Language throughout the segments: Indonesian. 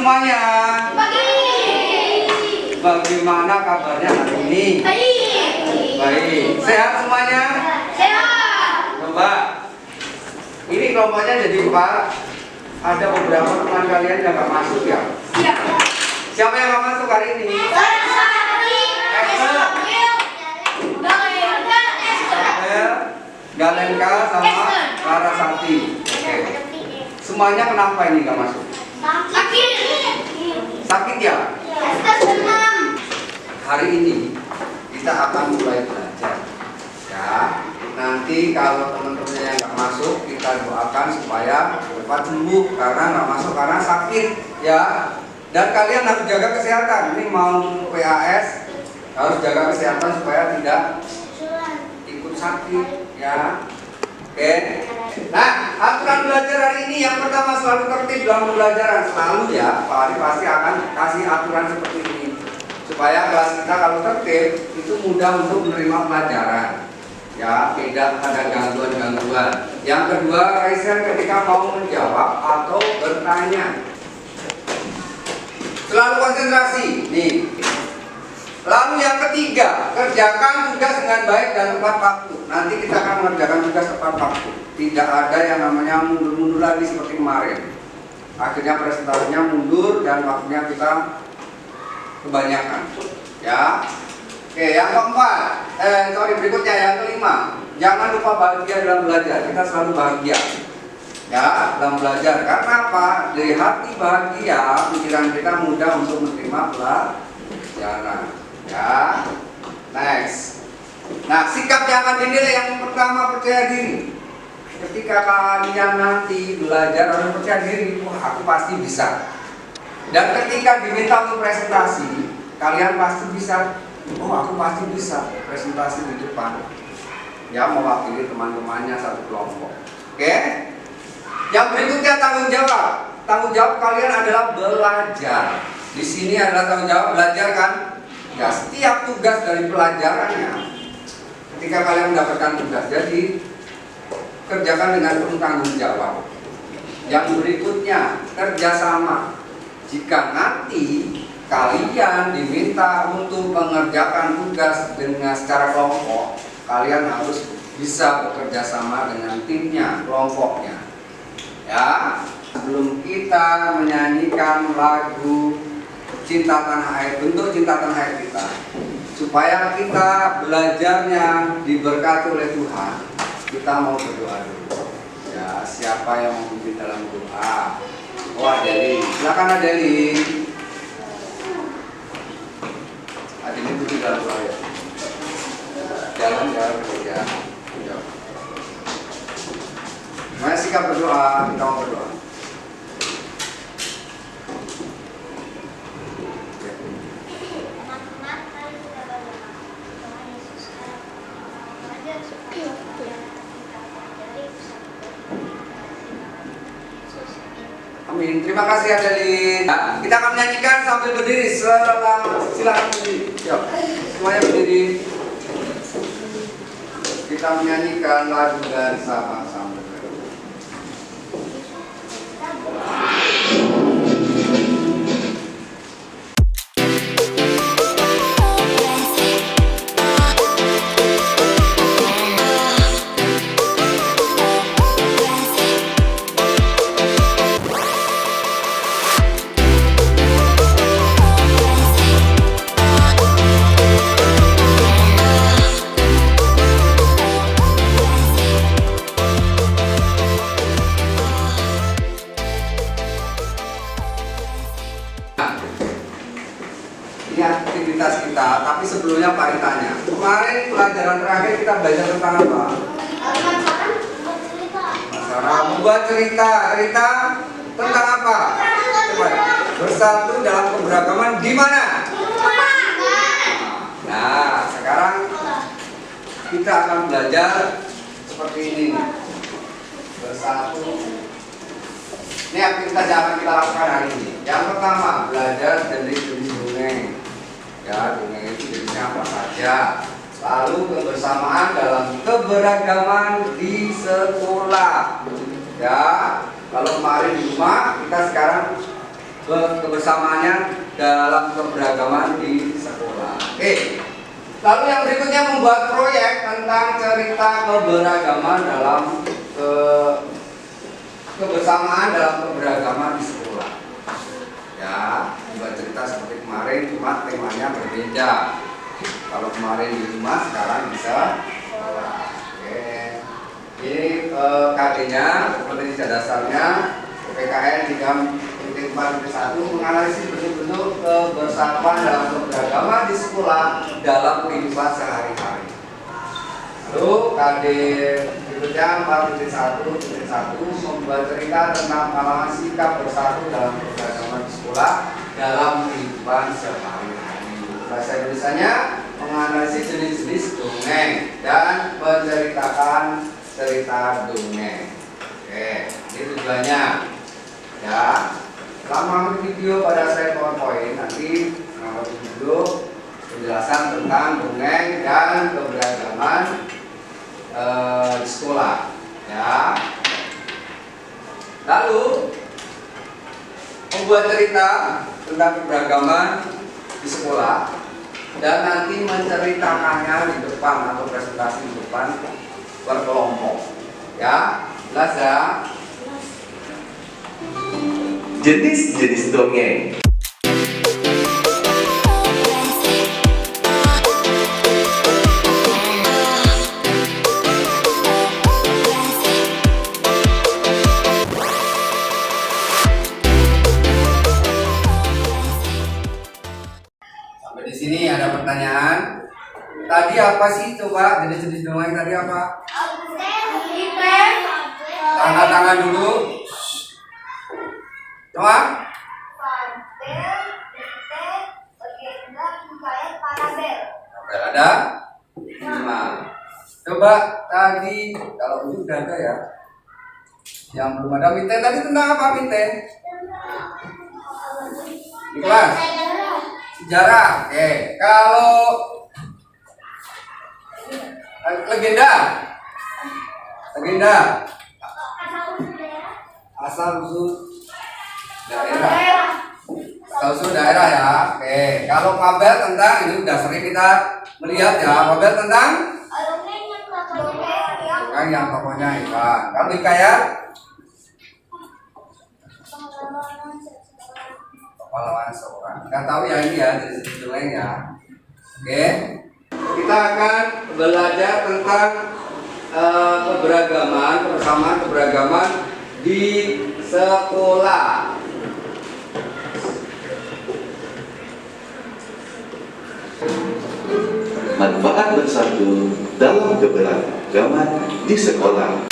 semuanya. Pagi. Bagaimana kabarnya hari ini? Baik. Baik. Sehat semuanya? Sehat. Coba. Ini kelompoknya jadi 4. Ada beberapa teman kalian yang nggak masuk ya. Siap. Siapa yang nggak masuk hari ini? Galenka sama Larasati. Oke. Semuanya kenapa ini nggak masuk? Sakit. Sakit ya? Hari ini kita akan mulai belajar. Ya. Nanti kalau teman-teman yang nggak masuk, kita doakan supaya cepat sembuh karena nggak masuk karena sakit. Ya. Dan kalian harus jaga kesehatan. Ini mau PAS harus jaga kesehatan supaya tidak ikut sakit. Ya. Oke. Nah, aturan belajar hari ini yang pertama selalu tertib dalam pembelajaran. Selalu ya, Pak Ari pasti akan kasih aturan seperti ini. Supaya kelas kita kalau tertib itu mudah untuk menerima pelajaran. Ya, tidak ada gangguan-gangguan. Yang kedua, raise hand ketika mau menjawab atau bertanya. Selalu konsentrasi. Nih. Lalu yang ketiga, kerjakan tugas dengan baik dan tepat waktu. Nanti kita akan mengerjakan tugas tepat waktu. Tidak ada yang namanya mundur-mundur lagi seperti kemarin. Akhirnya presentasinya mundur dan waktunya kita kebanyakan. Ya. Oke, yang keempat, berikutnya yang kelima. Jangan lupa bahagia dalam belajar. Kita selalu bahagia. Ya, dalam belajar. Karena apa? Dari hati bahagia, pikiran kita mudah untuk menerima pelajaran. Ya, next. Nah, sikap yang akan dinilai yang pertama percaya diri. Ketika kalian nanti belajar harus percaya diri, wah aku pasti bisa. Dan ketika diminta untuk presentasi, kalian pasti bisa. Oh aku pasti bisa presentasi di depan. Ya mewakili teman-temannya satu kelompok. Oke? Yang berikutnya tanggung jawab. Tanggung jawab kalian adalah belajar. Di sini adalah tanggung jawab belajar kan? Ya, setiap tugas dari pelajarannya ketika kalian mendapatkan tugas, jadi kerjakan dengan penuh tanggung jawab. Yang berikutnya kerjasama. Jika nanti kalian diminta untuk mengerjakan tugas dengan secara kelompok, kalian harus bisa bekerja sama dengan timnya, kelompoknya. Ya, sebelum kita menyanyikan lagu Cinta Tanah Air, bentuk cinta tanah air kita, supaya kita belajarnya diberkati oleh Tuhan, kita mau berdoa dulu. Ya, siapa yang mau memimpin dalam doa? Oh, Adeli, silakan Adeli. Adeli itu dalam doa ya. Jalan bekerja. Mari sikap berdoa, kita mau berdoa. Amin. Terima kasih Adeline. Nah, kita akan menyanyikan sambil berdiri. Silakan berdiri. Yuk. Semuanya berdiri. Kita menyanyikan lagu dari Sabang sampai Merauke. Ini aktivitas kita, tapi sebelumnya Pak Ari tanya. Kemarin pelajaran terakhir kita belajar tentang apa? Masalah membuat cerita. Cerita tentang apa? Coba. Bersatu dalam keberagaman di mana? Nah, sekarang kita akan belajar seperti ini. Bersatu. Ini aktivitas yang akan kita lakukan hari ini. Yang pertama, belajar dari dongeng. Ya, dongeng itu jenisnya apa saja. Lalu kebersamaan dalam keberagaman di sekolah. Ya, kalau kemarin di rumah, kita sekarang kebersamaannya dalam keberagaman di sekolah. Oke. Lalu yang berikutnya membuat proyek tentang cerita keberagaman dalam kebersamaan dalam keberagaman di sekolah. Ya, buat cerita seperti kemarin, cuma temanya berbeda. Kalau kemarin di rumah, sekarang bisa sekolah. Oke. Ini KD-nya, seperti dasarnya PKN 3.4.1 menganalisis bentuk-bentuk kebersamaan dalam keberagaman di sekolah dalam kehidupan sehari-hari. Lalu KD berikutnya 4.1.1 membuat cerita tentang pengalaman sikap bersatu dalam keberagaman di sekolah dalam kehidupan sehari-hari. Bahasa Indonesianya menganalisis jenis-jenis dongeng dan menceritakan cerita dongeng. Oke, ini tujuannya. Ya, selama video pada slide PowerPoint nanti mengambil video penjelasan tentang dongeng dan keberagaman di sekolah. Ya. Lalu membuat cerita tentang keberagaman di sekolah dan nanti menceritakannya di depan atau presentasi di depan berkelompok. Ya, jelas ya. Jenis-jenis dongeng. Sampai di sini ada pertanyaan. Tadi apa sih coba jenis-jenis dongeng tadi apa? Angkat tangan dulu. Coba. Ada? 5. Coba tadi kalau itu udah ada ya. Yang belum ada Minten tadi tentang apa Minten? Di kelas? Sejarah. Oke. Kalau legenda? Legenda. Asal usul daerah. Asal usul daerah ya. Oke. Kalau fabel tentang ini udah sering kita melihat ya. Fabel tentang dongeng yang tokohnya hewan. Kalau hikayat pahlawan seorang. Kita tahu ya ini ya dari dongeng ya. Oke. Kita akan belajar tentang keberagaman, kebersamaan keberagaman di sekolah. Manfaat bersatu dalam keberagaman di sekolah.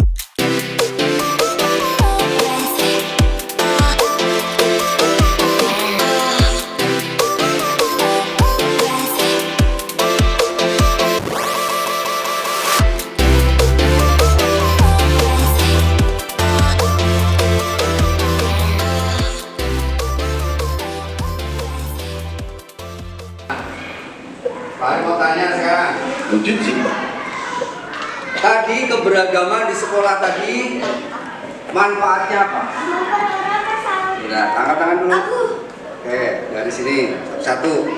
Pak mau tanya sekarang. Mencuci. Tadi keberagaman di sekolah tadi manfaatnya apa? Udah, angkat tangan dulu. Oke, dari sini satu.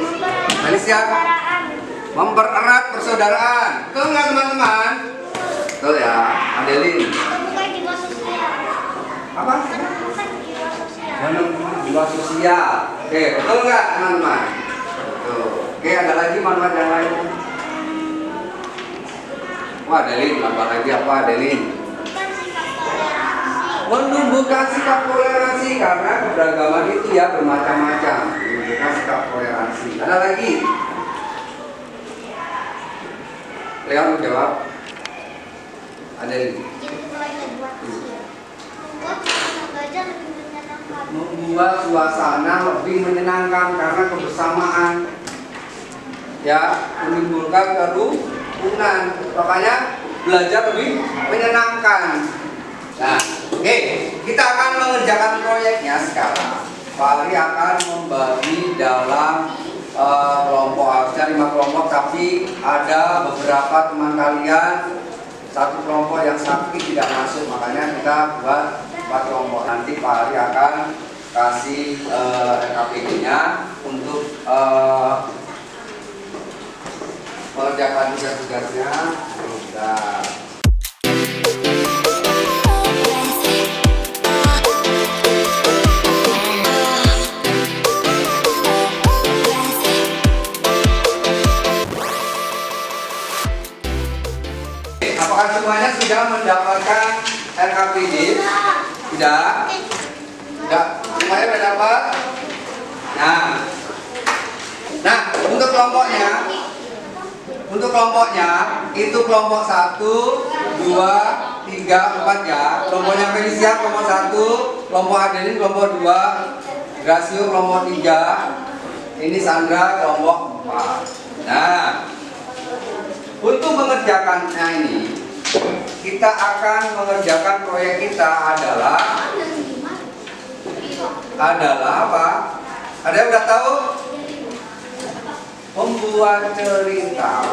Ini siapa? Mempererat persaudaraan. Betul nggak teman-teman? Betul ya, Adelin. Apa? Menumbuhkan jiwa sosial. Oke, betul nggak teman-teman? Betul. Oke, ada lagi manfaat yang lain. Wah, Adelin, tambah lagi apa Adelin? Menumbuhkan sikap toleransi karena keberagaman itu ya bermacam-macam. Menumbuhkan sikap toleransi. Ada lagi? Leon jawab. Adelin. Membuat suasana lebih menyenangkan karena kebersamaan. Ya, menimbulkan kerukunan. Makanya belajar lebih menyenangkan. Nah, oke, kita akan mengerjakan proyeknya sekarang. Pak Ari akan membagi dalam kelompok, harusnya 5 kelompok, tapi ada beberapa teman kalian satu kelompok yang sakit tidak masuk, makanya kita buat 4 kelompok. Nanti Pak Ari akan kasih RKPD-nya untuk mengerjakan tugas-tugasnya. Udah. Apakah semuanya sudah mendapatkan RKPD? Sudah? Sudah? Semuanya sudah dapat? Nah, untuk kelompoknya itu kelompok 1, 2, 3, 4 ya. Kelompoknya Felicia kelompok 1, kelompok Adeline kelompok 2, Gracio kelompok 3, ini Sandra kelompok 4. Nah, untuk mengerjakannya ini, kita akan mengerjakan proyek kita adalah apa? Ada yang udah tahu? Membuat cerita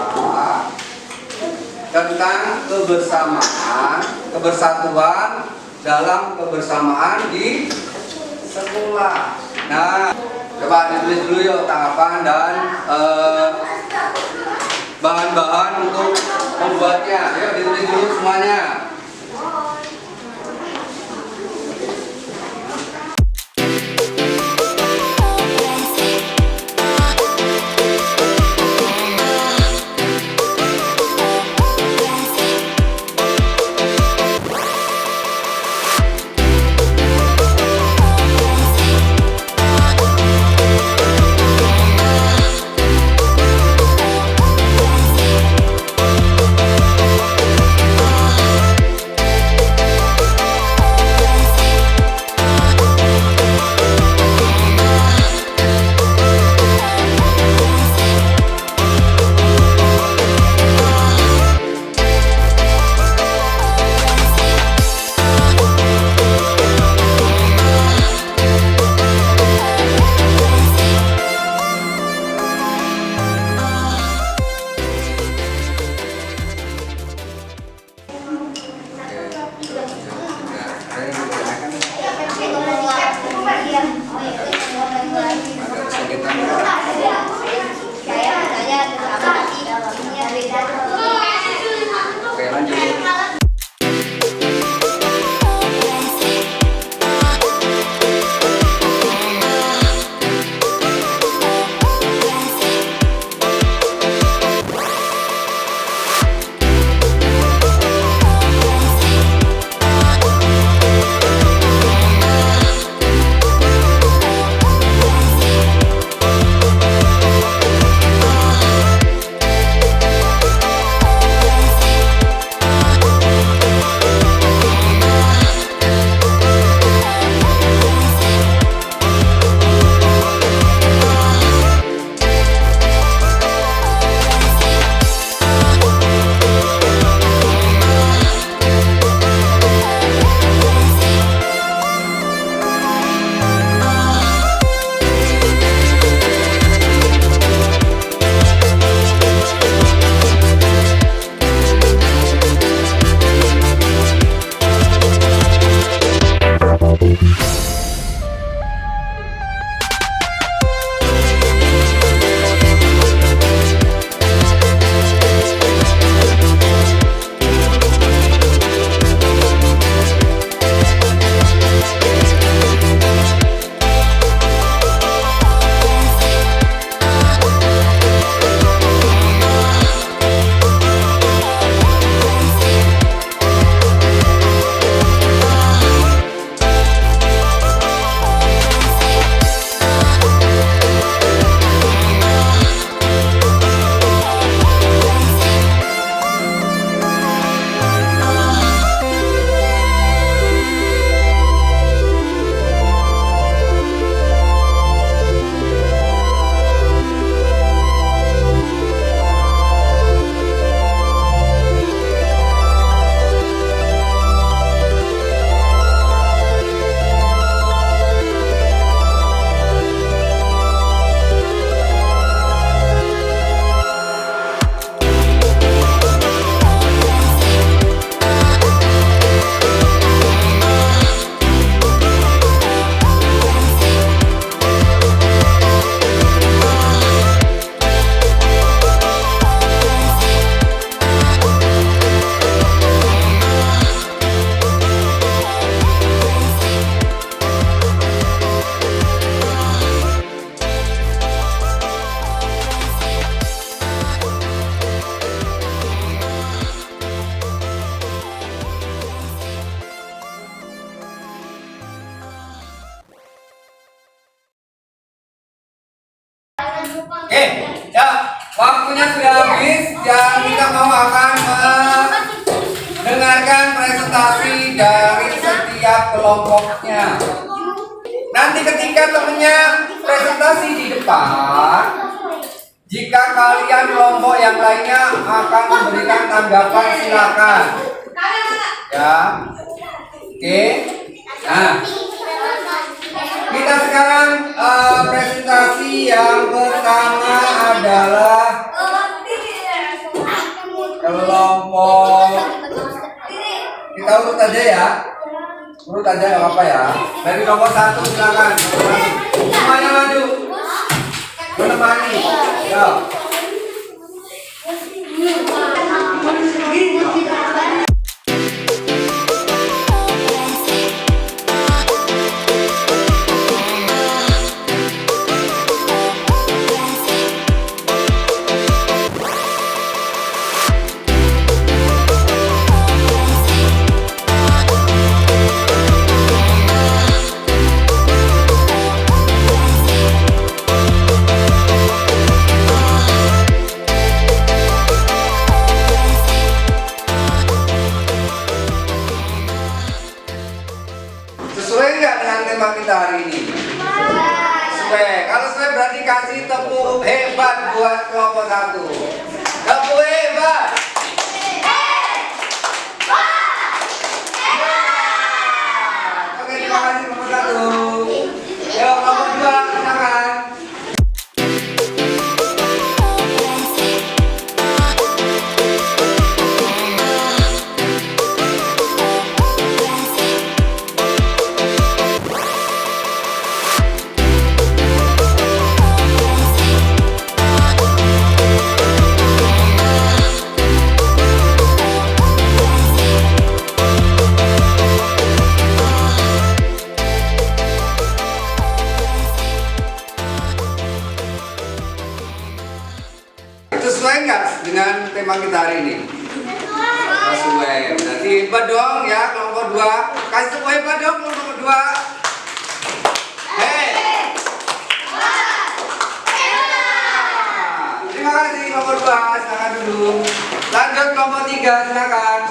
tentang kebersamaan, kebersatuan dalam kebersamaan di sekolah. Nah, coba ditulis dulu yuk tanggapan dan bahan-bahan untuk membuatnya. Yuk ditulis dulu semuanya. presentasi dari setiap kelompoknya. Nanti ketika temennya presentasi di depan, jika kalian kelompok yang lainnya akan memberikan tanggapan, silakan. Ya, oke. Nah, kita sekarang presentasi yang pertama adalah kelompok. Kita urut aja ya. Urut aja nggak apa ya. Dari nomor 1 silakan. Semuanya maju. Menemani. Ya. Sesuai nggak dengan tema kita hari ini? Sesuai. Kalau sesuai berarti kasih tepuk hebat buat kelompok 1. Tepuk hebat. Oke, terima kasih kelompok 1. Yuk kelompok 2 silakan. Sesuai nggak dengan tema kita hari ini? Sesuai. Berarti hebat dong ya kelompok 2. Kasih tepuk hebat dong kelompok 2. Hei. Terima kasih kelompok 2. Silakan dulu. Lanjut kelompok 3 silakan.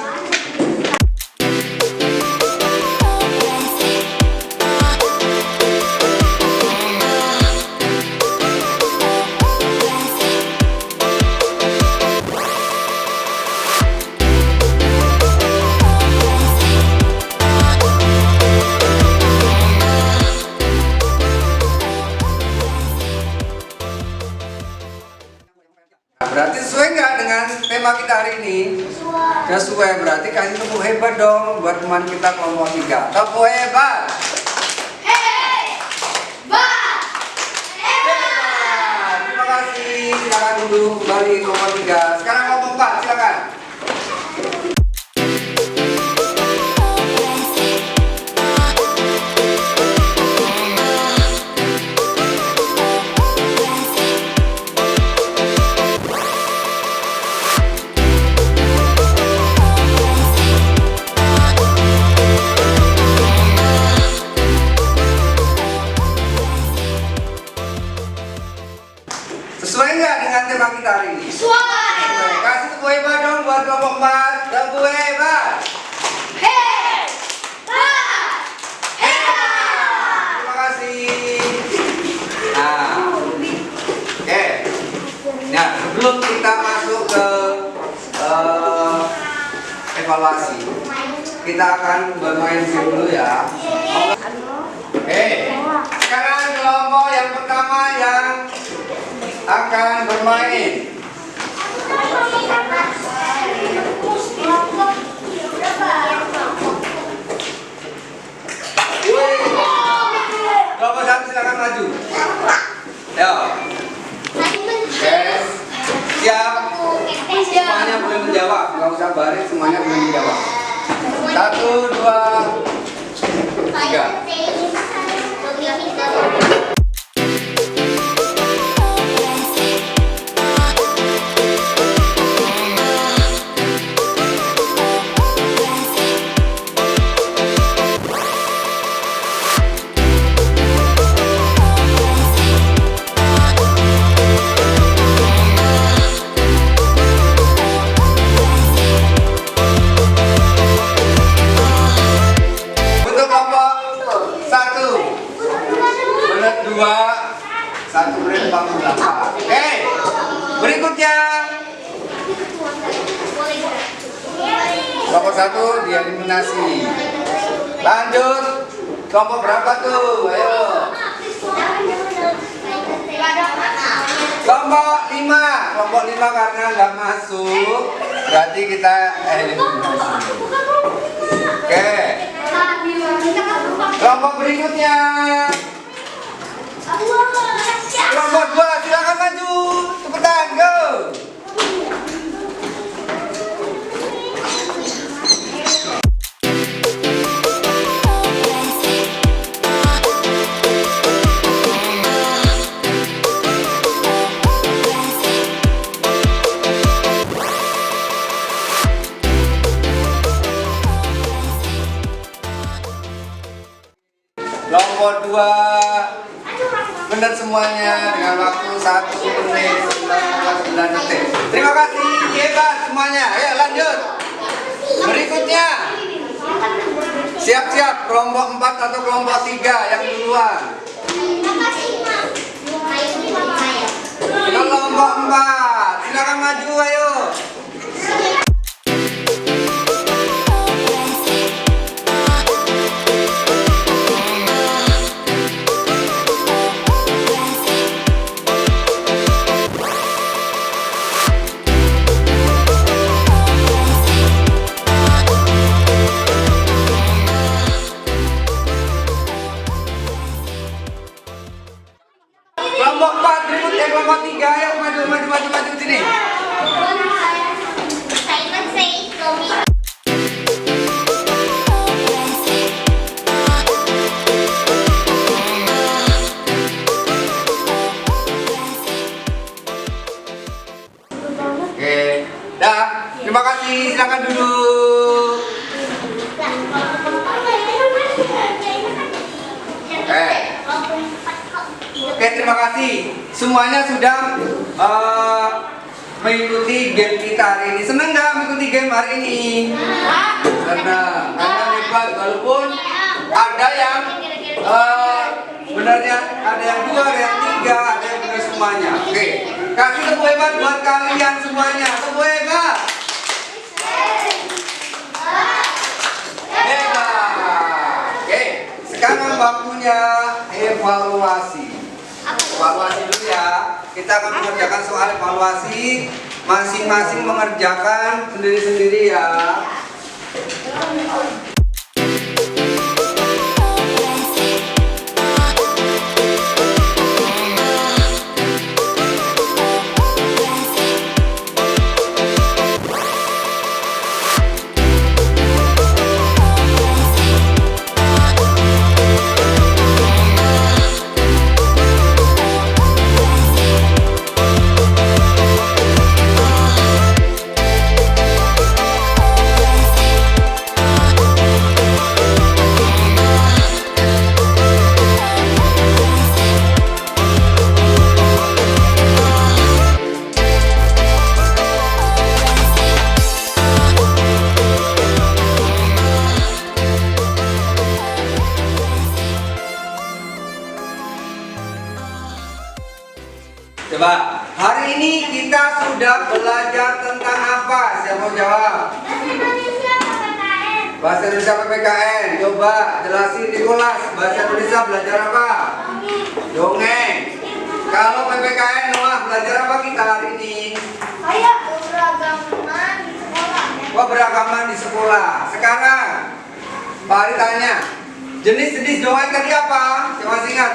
Berarti sesuai nggak dengan tema kita hari ini? Sesuai. Berarti kasih tepuk hebat dong buat teman kita kelompok 3. Tepuk hebat. Terima kasih. Silakan duduk kembali kelompok 3. Sekarang kelompok 4 silakan. Sesuai nggak dengan tema kita hari ini? Sesuai. Kasih tepuk hebat dong buat kelompok 4. Tepuk hebat. Terima kasih. Nah, oke. Nah, sebelum kita masuk ke evaluasi, kita akan bermain game dulu ya. Oke. Sekarang kelompok yang pertama yang akan bermain. Kelompok 1 silakan maju. Ya. Oke. Siap. Semuanya boleh menjawab. Nggak usah baris, semuanya boleh menjawab. 1, 2, 3. eliminasi. Lanjut. Kelompok berapa tuh? Ayo. Kelompok 5. Kelompok 5 karena nggak masuk, berarti kita eliminasi. Oke. Kelompok berikutnya. Kelompok 2, silakan maju. Cepetan, go. Kelompok 2 benar semuanya dengan waktu 1 menit 19 detik. Terima kasih, hebat semuanya. Ayo lanjut. Berikutnya. Siap-siap kelompok 4 atau kelompok 3 yang duluan. Kelompok 4, silakan maju, ayo. Kelompok 4 berikutnya, kelompok 3, ayo maju sini. Oke, dah. Terima kasih, silakan duduk. Oke, terima kasih. Semuanya sudah mengikuti game kita hari ini. Senang nggak mengikuti game hari ini? Senang. Karena hebat, walaupun ada yang benarnya, ada yang 2, ada yang 3, ada yang benar semuanya. Oke, kasih tepuk hebat buat kalian semuanya. Tepuk hebat. Hebat. Oke, sekarang waktunya evaluasi. Evaluasi dulu ya. Kita akan mengerjakan soal evaluasi. Masing-masing mengerjakan sendiri-sendiri ya. Coba, hari ini kita sudah belajar tentang apa? Siapa mau jawab? Bahasa Indonesia PPKN. Coba jelasin Nicholas, bahasa Indonesia belajar apa? Dongeng. Kalau PPKN, Noah, belajar apa kita hari ini? Keberagaman di sekolah. Sekarang, Pak Ari tanya, jenis-jenis dongeng tadi apa? Siapa masih ingat?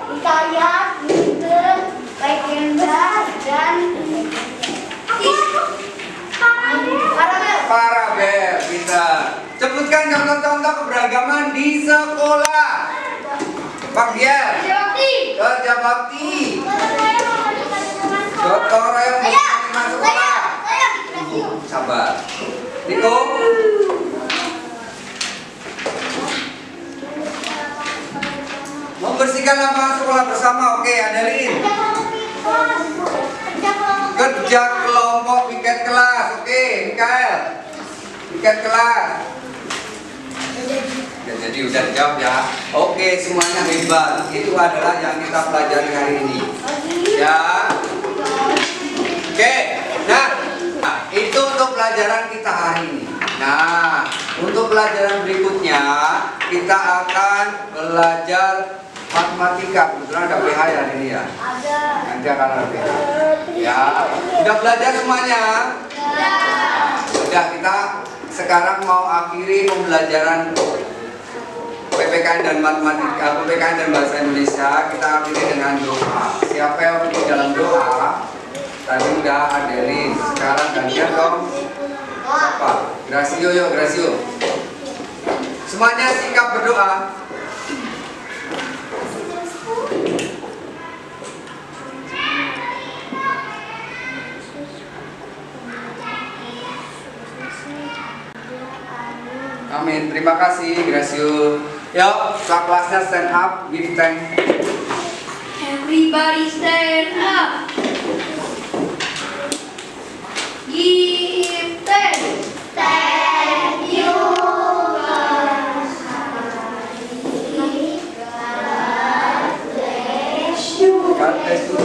Hikayat, mite, legenda, dan Parabel. Bisa. Sebutkan contoh-contoh keberagaman di sekolah. Pak Gier. Kerja bakti. Gotong royong di sekolah. Sabar. Niko. Membersihkan lapangan sekolah bersama. Oke, Adeline. Kerja kelompok, piket kelas. Oke, Mikael. Piket kelas. Ya, jadi udah dijawab ya. Oke, semuanya hebat. Itu adalah yang kita pelajari hari ini. Ya. Oke. Nah, itu untuk pelajaran kita hari ini. Nah, Nah, untuk pelajaran berikutnya kita akan belajar matematika. Kebetulan ada PH ya ini ya. Ada. Nanti akan ada PH. Ya, sudah belajar semuanya? Sudah, kita sekarang mau akhiri pembelajaran PPKN dan matematika, PPKN dan bahasa Indonesia. Kita akhiri dengan doa. Siapa yang di dalam doa? Tadi udah Adelin. Sekarang gantian dong. Apa? Gracio, yuk Gracio. Semuanya sikap berdoa. Amin. Terima kasih Gracio. Yuk, kelasnya stand up, give thanks. Everybody stand up. Give thanks. Thank you. God bless you. God bless you.